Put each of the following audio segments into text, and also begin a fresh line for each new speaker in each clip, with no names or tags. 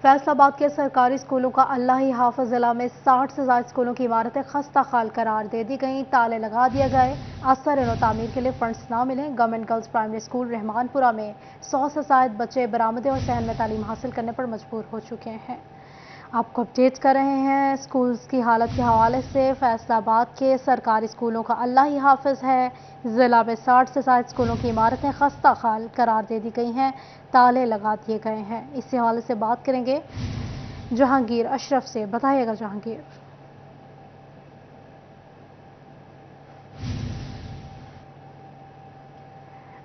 फैसलाबाद के सरकारी स्कूलों का अल्लाह ही हाफ़िज़ जिला में 60 से ज़्यादा स्कूलों की इमारतें खस्ता हाल करार दे दी गई, ताले लगा दिए गए। असर इनो तामीर के लिए फंड्स ना मिले। Government girls primary school Rehmanpura में 100 से ज़ायद बच्चे बरामदे और सहन में तालीम हासिल करने पर मजबूर हो चुके हैं। आपको अपडेट कर रहे हैं स्कूल्स की हालत के हवाले से। फैसलाबाद के सरकारी स्कूलों का अल्लाह ही हाफिज है। जिला में 60 से ज़ायद स्कूलों की इमारतें खस्ता हाल करार दे दी गई हैं, ताले लगा दिए गए हैं। इसी हवाले से बात करेंगे जहांगीर अशरफ से। बताइएगा जहांगीर।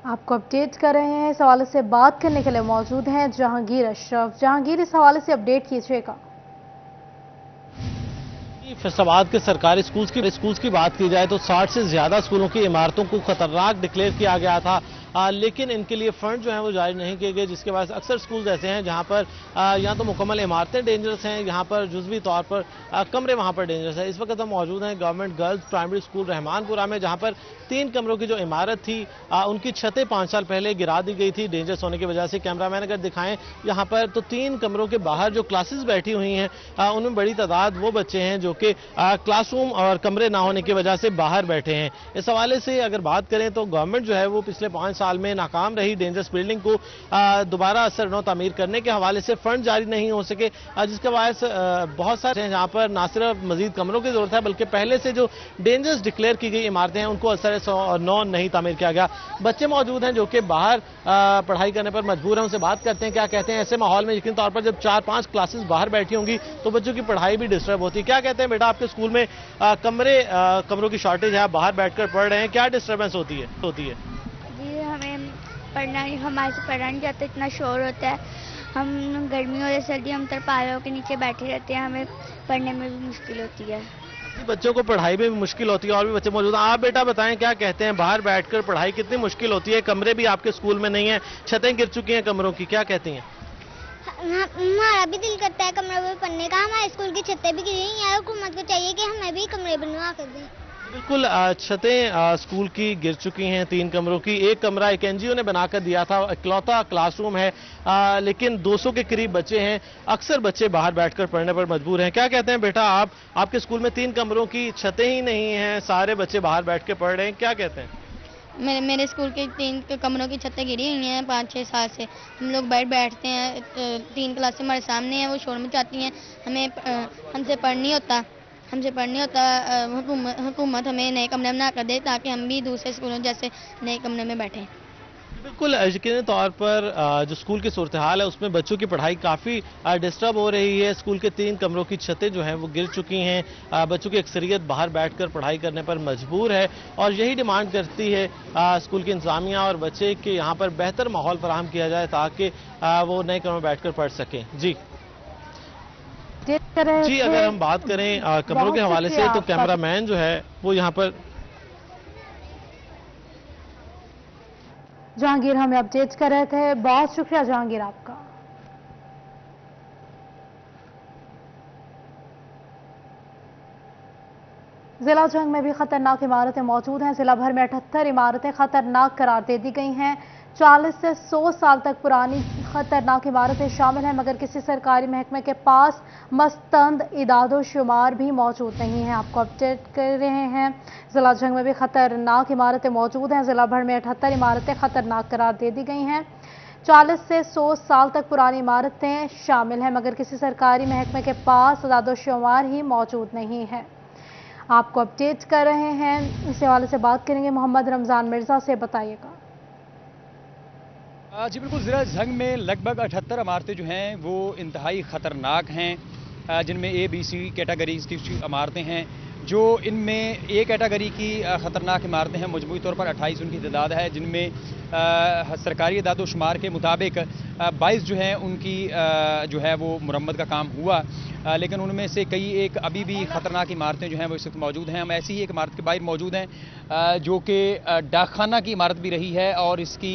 आपको अपडेट कर रहे हैं, इस हवाले से बात करने के लिए मौजूद हैं जहांगीर अशरफ। जहांगीर, इस हवाले से अपडेट कीजिएगा।
फैसलाबाद के सरकारी स्कूल्स की बात की जाए तो 60 से ज्यादा स्कूलों की इमारतों को खतरनाक डिक्लेयर किया गया था, लेकिन इनके लिए फंड जो है वो जारी नहीं किए गए, जिसके बाद अक्सर स्कूल्स ऐसे हैं जहां पर या तो मुकम्मल इमारतें डेंजरस हैं, यहाँ पर जुज़वी तौर पर कमरे वहां पर डेंजरस है। इस वक्त हम मौजूद हैं government girls primary school Rehmanpura में, जहां पर 3 कमरों की जो इमारत थी उनकी छतें 5 साल पहले गिरा दी गई थी डेंजरस होने की वजह से। कैमरामैन अगर दिखाएं यहाँ पर तो 3 कमरों के बाहर जो क्लासेस बैठी हुई हैं उनमें बड़ी तादाद वो बच्चे हैं जो कि क्लासरूम और कमरे ना होने की वजह से बाहर बैठे हैं। इस हवाले से अगर बात करें तो गवर्नमेंट जो है वो पिछले 5 साल में नाकाम रही डेंजरस बिल्डिंग को दोबारा असर नो तामीर करने के हवाले से फंड जारी नहीं हो सके, जिसके बायस बहुत सारे हैं जहां पर ना सिर्फ मजीद कमरों की जरूरत है बल्कि पहले से जो डेंजरस डिक्लेयर की गई इमारतें हैं उनको असर नो नहीं तामीर किया गया। बच्चे मौजूद हैं जो कि बाहर पढ़ाई करने पर मजबूर हैं, उनसे बात करते हैं क्या कहते हैं। ऐसे माहौल में यकीन तौर पर जब 4-5 क्लासेस बाहर बैठी होंगी तो बच्चों की पढ़ाई भी डिस्टर्ब होती है। क्या कहते हैं बेटा, आपके स्कूल में कमरों की शॉर्टेज है, बाहर बैठकर पढ़ रहे हैं, क्या डिस्टर्बेंस होती है?
जी, हमें हमारे से पढ़ना नहीं जाता, इतना शोर होता है। हम गर्मी और सर्दी हम तरपालों के नीचे बैठे रहते हैं, हमें पढ़ने में भी मुश्किल होती है।
बच्चों को पढ़ाई में भी मुश्किल होती है और भी बच्चे मौजूद हैं। आप बेटा बताएं क्या कहते हैं, बाहर बैठकर पढ़ाई कितनी मुश्किल होती है? कमरे भी आपके स्कूल में नहीं है, छतें गिर चुकी हैं कमरों की, क्या कहती हैं?
हमारा भी दिल करता है कमरे में पढ़ने का, हमारे स्कूल की छतें भी गिरी हैं, हुकूमत को चाहिए कि हमें भी कमरे बनवा कर दें।
बिल्कुल, छतें स्कूल की गिर चुकी हैं 3 कमरों की। एक कमरा एक एनजीओ ने बनाकर दिया था, इकलौता क्लासरूम है, लेकिन 200 के करीब बच्चे हैं। अक्सर बच्चे बाहर बैठकर पढ़ने पर मजबूर हैं। क्या कहते हैं बेटा, आपके स्कूल में 3 कमरों की छतें ही नहीं हैं, सारे बच्चे बाहर बैठ के पढ़ रहे हैं, क्या कहते हैं?
मेरे स्कूल के 3 कमरों की छतें गिरी हुई हैं 5-6 साल से। हम लोग बैठते हैं, 3 क्लासें हमारे सामने हैं, वो शोर मचाती हैं, हमसे पढ़ नहीं होता। हुकूमत हमें नए कमरे बना कर दे ताकि हम भी दूसरे स्कूलों जैसे नए कमरे में बैठें।
बिल्कुल, यकीनी तौर पर जो स्कूल की सूरत हाल है उसमें बच्चों की पढ़ाई काफ़ी डिस्टर्ब हो रही है। स्कूल के 3 कमरों की छतें जो हैं वो गिर चुकी हैं। बच्चों की अक्सरियत बाहर बैठकर पढ़ाई करने पर मजबूर है और यही डिमांड करती है स्कूल की इंतजामिया और बच्चे कि यहाँ पर बेहतर माहौल फराहम किया जाए ताकि वो नए कमरों में बैठ कर पढ़ सकें। जी, अगर हम बात करें कमरों के हवाले से तो कैमरामैन जो है वो यहाँ पर
जहांगीर हमें अपडेट कर रहे थे। बहुत शुक्रिया जहांगीर आपका। जिला जंग में भी खतरनाक इमारतें मौजूद हैं। जिला भर में 78 इमारतें खतरनाक करार दे दी गई हैं। 40 से 100 साल तक पुरानी खतरनाक इमारतें शामिल हैं, मगर किसी सरकारी महकमे के पास मस्तंद इदादो शुमार भी मौजूद नहीं है। आपको अपडेट कर रहे हैं, जिला जंग में भी खतरनाक इमारतें मौजूद हैं। जिला भर में 78 इमारतें खतरनाक करार दे दी गई हैं। 40 से 100 साल तक पुरानी इमारतें शामिल हैं, मगर किसी सरकारी महकमे के पास इदादो शुमार ही मौजूद नहीं है। आपको अपडेट कर रहे हैं, इस हवाले से बात करेंगे मोहम्मद रमजान मिर्जा से। बताइएगा।
जी बिल्कुल, ज़िला जंग में लगभग 78 इमारतें जो हैं वो इंतहाई ख़तरनाक हैं, जिनमें A-B-C कैटेगरीज की इमारतें हैं। जो इनमें A कैटेगरी की ख़तरनाक इमारतें हैं, मजमूई तौर पर 28 उनकी तादाद है, जिनमें सरकारी इदादो शुमार के मुताबिक 22 जो हैं उनकी जो है वो मुरम्मत का काम हुआ, लेकिन उनमें से एक अभी भी ख़तरनाक इमारतें जो हैं वो इस वक्त मौजूद हैं। हम ऐसी ही एक इमारत के बाहर मौजूद हैं जो कि डाकखाना की इमारत भी रही है और इसकी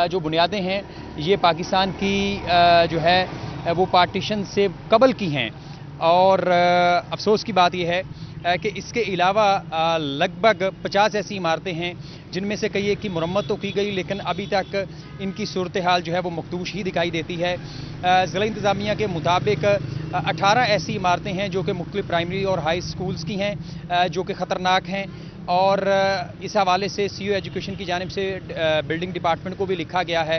जो बुनियादें हैं ये पाकिस्तान की जो है वो पार्टीशन से कबल की हैं। और अफसोस की बात यह है कि इसके अलावा लगभग 50 ऐसी इमारतें हैं जिनमें से कई एक की मुरम्मत तो की गई, लेकिन अभी तक इनकी सूरत हाल जो है वो मखदूश ही दिखाई देती है। ज़िला इंतज़ामिया के मुताबिक 18 ऐसी इमारतें हैं जो कि मुख्तलिफ प्राइमरी और हाई स्कूल्स की हैं जो कि ख़तरनाक हैं, और इस हवाले से सीओ एजुकेशन की जानिब से बिल्डिंग डिपार्टमेंट को भी लिखा गया है।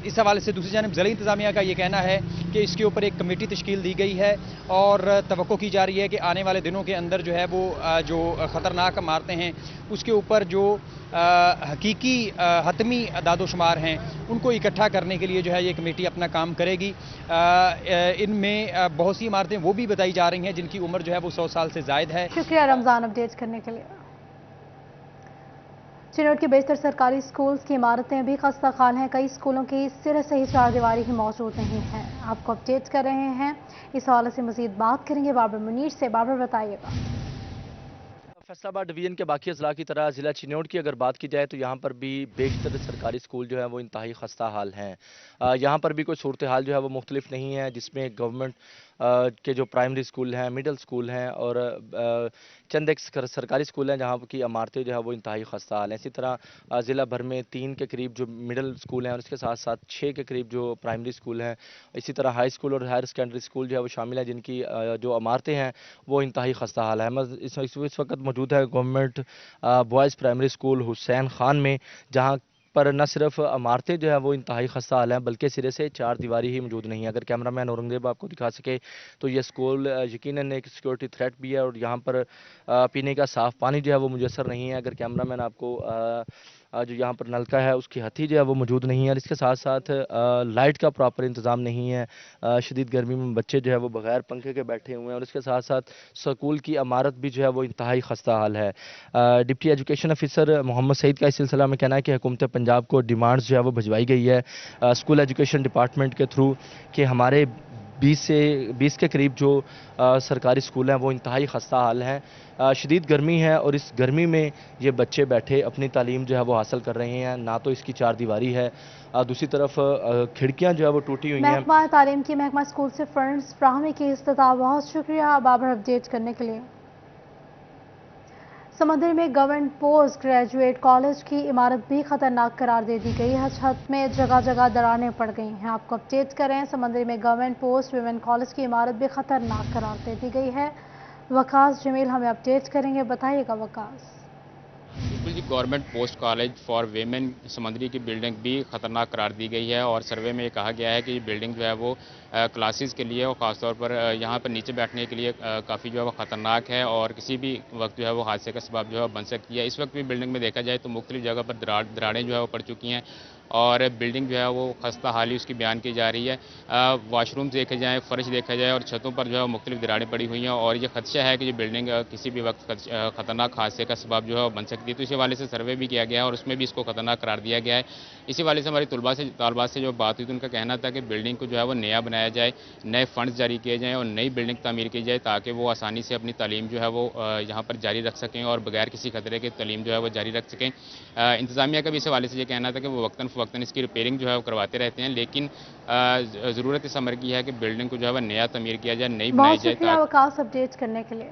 इस हवाले से दूसरी जानिब ज़िला इंतज़ामिया का ये कहना है कि इसके ऊपर एक कमेटी तश्कील दी गई है और तवक्को की जा रही है कि आने वाले दिनों के अंदर जो है वो जो ख़तरनाक इमारतें हैं उसके ऊपर जो हकीकी हतमी अदादोशुमार हैं उनको इकट्ठा करने के लिए जो है ये कमेटी अपना काम करेगी। इनमें बहुत सी इमारतें वो भी बताई जा रही हैं जिनकी उम्र जो है वो 100 साल से ज़ायद है।
शुक्रिया रमज़ान अपडेट करने के लिए। चिनौट के बेशतर सरकारी स्कूल्स की इमारतें भी खस्ता हाल हैं। कई स्कूलों की सिरे से ही चारदीवारी ही मौजूद नहीं है। आपको अपडेट कर रहे हैं। इस हवाले से मजीद बात करेंगे बाबर मुनीर से। बाबर बताइएगा।
फैसलाबाद डिवीजन के बाकी अजला की तरह ज़िला चिनौट की अगर बात की जाए तो यहाँ पर भी बेशतर सरकारी स्कूल जो है वो इंतहाई खस्ता हाल हैं। यहाँ पर भी कोई सूरत हाल जो है वो मुख्तलिफ नहीं है, जिसमें गवर्नमेंट के जो प्राइमरी स्कूल हैं, मिडल स्कूल हैं और चंद एक सरकारी स्कूल हैं जहाँ की इमारतें जो है वो इंतहाई खस्ता हाल हैं। इसी तरह ज़िला भर में 3 के करीब जो मिडल स्कूल हैं और इसके साथ साथ 6 के करीब जो प्राइमरी स्कूल हैं, इसी तरह हाई स्कूल और हायर सेकेंडरी स्कूल जो है वो शामिल हैं जिनकी जो इमारतें हैं वो इंतहाई खस्ता हाल है। इस वक्त मौजूद है government boys primary school Hussain Khan में, जहाँ पर न सिर्फ इमारतें जो है वो इंतहाई खस्ता हाल हैं बल्कि सिरे से चार दीवारी ही मौजूद नहीं है। अगर कैमरामैन औरंगजेब आपको दिखा सके तो ये स्कूल यकीनन एक सिक्योरिटी थ्रेट भी है और यहाँ पर पीने का साफ़ पानी जो है वो मुयसर नहीं है। अगर कैमरामैन आपको जो यहाँ पर नलका है उसकी हथी जो है वो मौजूद नहीं है और इसके साथ साथ लाइट का प्रॉपर इंतज़ाम नहीं है। शदीद गर्मी में बच्चे जो है वो बगैर पंखे के बैठे हुए हैं और इसके साथ साथ स्कूल की इमारत भी जो है वो इंतहाई खस्ता हाल है। Deputy education officer Mohammed Saeed का इस सिलसिला में कहना है कि हुकूमत पंजाब को डिमांड्स जो है वो भिजवाई गई है स्कूल एजुकेशन डिपार्टमेंट के थ्रू कि हमारे 20 के करीब जो सरकारी स्कूल हैं वो इंतहाई खस्ता हाल हैं। शदीद गर्मी है और इस गर्मी में ये बच्चे बैठे अपनी तालीम जो है वो हासिल कर रहे हैं। ना तो इसकी चार दीवारी है, दूसरी तरफ खिड़कियां जो है वो टूटी हुई हैं।
महकमा तालीम की महकमा स्कूल से फंड्स फ्राहमी की इस्तिताअ। बहुत शुक्रिया बाबर अपडेट करने के लिए। समंदर में गवर्नमेंट पोस्ट ग्रेजुएट कॉलेज की इमारत भी खतरनाक करार दे दी गई है। छत में जगह जगह दरारें पड़ गई हैं। आपको अपडेट कर रहे हैं। समंदर में गवर्नमेंट पोस्ट वुमेन कॉलेज की इमारत भी खतरनाक करार दे दी गई है। वकास जमील हमें अपडेट करेंगे। बताइएगा वकास।
बिल्कुल जी, government post college for women Samundri की बिल्डिंग भी ख़तरनाक करार दी गई है और सर्वे में ये कहा गया है कि ये बिल्डिंग जो है वो क्लासेस के लिए और ख़ासतौर पर यहाँ पर नीचे बैठने के लिए काफ़ी जो है वो ख़तरनाक है और किसी भी वक्त जो है वो हादसे का सबब जो है बन सकती है। इस वक्त भी बिल्डिंग में देखा जाए तो मुख्तलिफ जगह पर दरारें जो है वो पड़ चुकी हैं और बिल्डिंग जो है वो खस्ता हाली उसकी बयान की जा रही है। वाशरूम देखे जाएँ, फ़र्श देखा जाए और छतों पर जो है मुख्तलिफ दरारें पड़ी हुई हैं और ये खदशा है कि ये बिल्डिंग किसी भी वक्त ख़तरनाक हादसे का सबब जो है बन सकती है। तो इसी हवाले से सर्वे भी किया गया है और उसमें भी इसको खतरनाक करार दिया गया है। इसी हवाले से हमारी तालबात से जो बात हुई तो उनका कहना था कि बिल्डिंग को जो है वो नया बनाया जाए, नए फंड्स जारी किए जाएँ और नई बिल्डिंग तामीर की जाए ताकि वो आसानी से अपनी तालीम जो है वो यहाँ पर जारी रख सकें और बगैर किसी खतरे के तालीम जो है वो जारी रख सकें। इंतज़ामिया का भी इस हवाले से ये कहना था कि वो वक्तन इसकी रिपेयरिंग जो है वो करवाते रहते हैं, लेकिन ज़रूरत इस अमर की है कि बिल्डिंग को जो है वो नया तमीर किया जाए, नई बनाई जाए।
बहुत शुक्रिया वकास अपडेट करने के लिए।